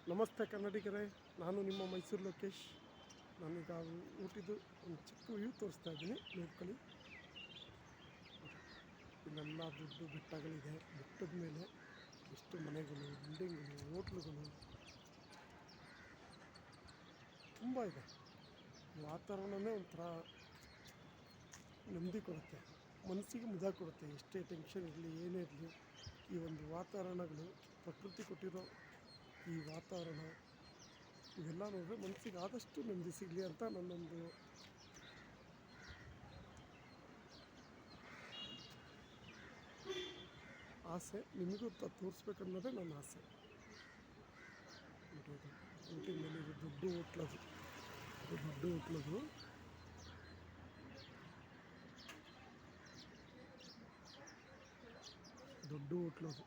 ನಮಸ್ತೆ ಕನ್ನಡಿಗರೇ, ನಾನು ನಿಮ್ಮ ಮೈಸೂರು ಲೋಕೇಶ್. ನಾನೀಗ ಊಟಿದು ಒಂದು ಚಿಕ್ಕ ವ್ಯೂ ತೋರಿಸ್ತಾ ಇದ್ದೀನಿ, ನೋಡ್ಕೊಳ್ಳಿ. ಇಲ್ಲೆಲ್ಲ ದೊಡ್ಡ ಬೆಟ್ಟಗಳಿದೆ. ಬೆಟ್ಟದ ಮೇಲೆ ಎಷ್ಟು ಮನೆಗಳು, ಬಿಲ್ಡಿಂಗ್ಗಳು, ಹೋಟ್ಲುಗಳು ತುಂಬ ಇದೆ. ವಾತಾವರಣವೇ ಒಂಥರ ನೆಮ್ಮದಿ ಕೊಡುತ್ತೆ, ಮನಸ್ಸಿಗೆ ಮುದ ಕೊಡುತ್ತೆ. ಎಷ್ಟೇ ಟೆನ್ಷನ್ ಇರಲಿ, ಏನೇ ಇರಲಿ, ಈ ಒಂದು ವಾತಾವರಣಗಳು, ಪ್ರಕೃತಿ ಕೊಟ್ಟಿರೋ ಈ ವಾತಾವರಣ ಇವೆಲ್ಲ ನೋಡಿದ್ರೆ ಮನಸ್ಸಿಗೆ ಆದಷ್ಟು ನೆಮ್ಮದಿ ಸಿಗಲಿ ಅಂತ ನನ್ನೊಂದು ಆಸೆ. ನಿಮಗೂ ತೋರಿಸ್ಬೇಕನ್ನೋದೇ ನನ್ನ ಆಸೆ. ನೋಡೋದು ಊಟಿ ಮೇಲೆ ಇದು ದೊಡ್ಡ ಹೋಟ್ಲದು, ದೊಡ್ಡ ಹೋಟ್ಲದು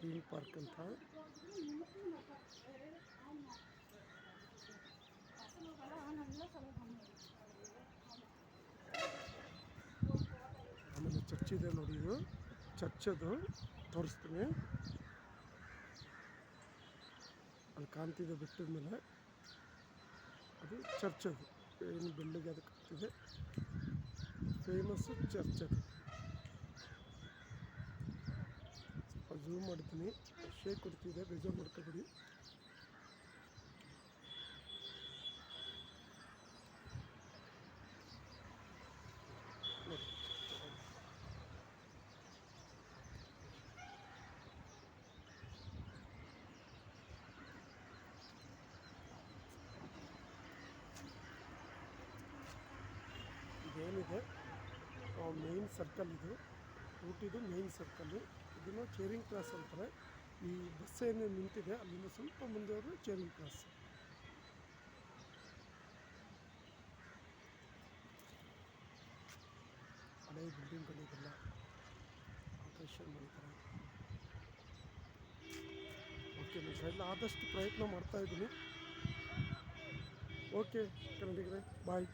ಗ್ರೀನ್ ಪಾರ್ಕ್ ಅಂತ. ಆಮೇಲೆ ಚರ್ಚ್ ಇದೆ ನೋಡಿ, ಇದು ಚರ್ಚದು ತೋರಿಸ್ತೀನಿ. ಅಲ್ಲಿ ಕಾಣ್ತಿದೆ ಬೆಟ್ಟದ ಮೇಲೆ, ಅದು ಚರ್ಚ್. ಅದು ಏನು ಬೆಳ್ಳಿಗೆ ಅದಕ್ಕೆ ಆಗ್ತಿದೆ, ಫೇಮಸ್ಸು ಚರ್ಚ್ ಅದು. ಝೂಮ್ ಮಾಡ್ತೀನಿ, ಶೇಕ್ ಕೊಡ್ತಿದೆ, ಬೇಜಾರು ಮಾಡ್ಕೊಬೇಡಿ. ಇದೇನಿದೆ ಮೇನ್ ಸರ್ಕಲ್, ಇದು ಊಟಿದು ಮೇನ್ ಸರ್ಕಲ್ಲು. ಇದನ್ನು ಚೇರಿಂಗ್ ಕ್ರಾಸ್ ಅಂತಾರೆ. ಈ ಬಸ್ ಏನು ನಿಂತಿದೆ ಅಲ್ಲಿಂದ ಸ್ವಲ್ಪ ಮುಂದೆ ಹೋದರೆ ಚೇರಿಂಗ್ ಕ್ರಾಸ್. ಹಳೆ ಬಿಲ್ಡಿಂಗ್ಗಳಿಗೆಲ್ಲ ಆಲ್ಟ್ರೇಷನ್ ಮಾಡಿದ್ದಾರೆ. ಓಕೆ, ನನ್ನ ಕೈಲಿ ಆದಷ್ಟು ಪ್ರಯತ್ನ ಮಾಡ್ತಾಯಿದ್ದೀನಿ. ಓಕೆ ಕನ್ನಡಿಗರೇ, ಬಾಯ್.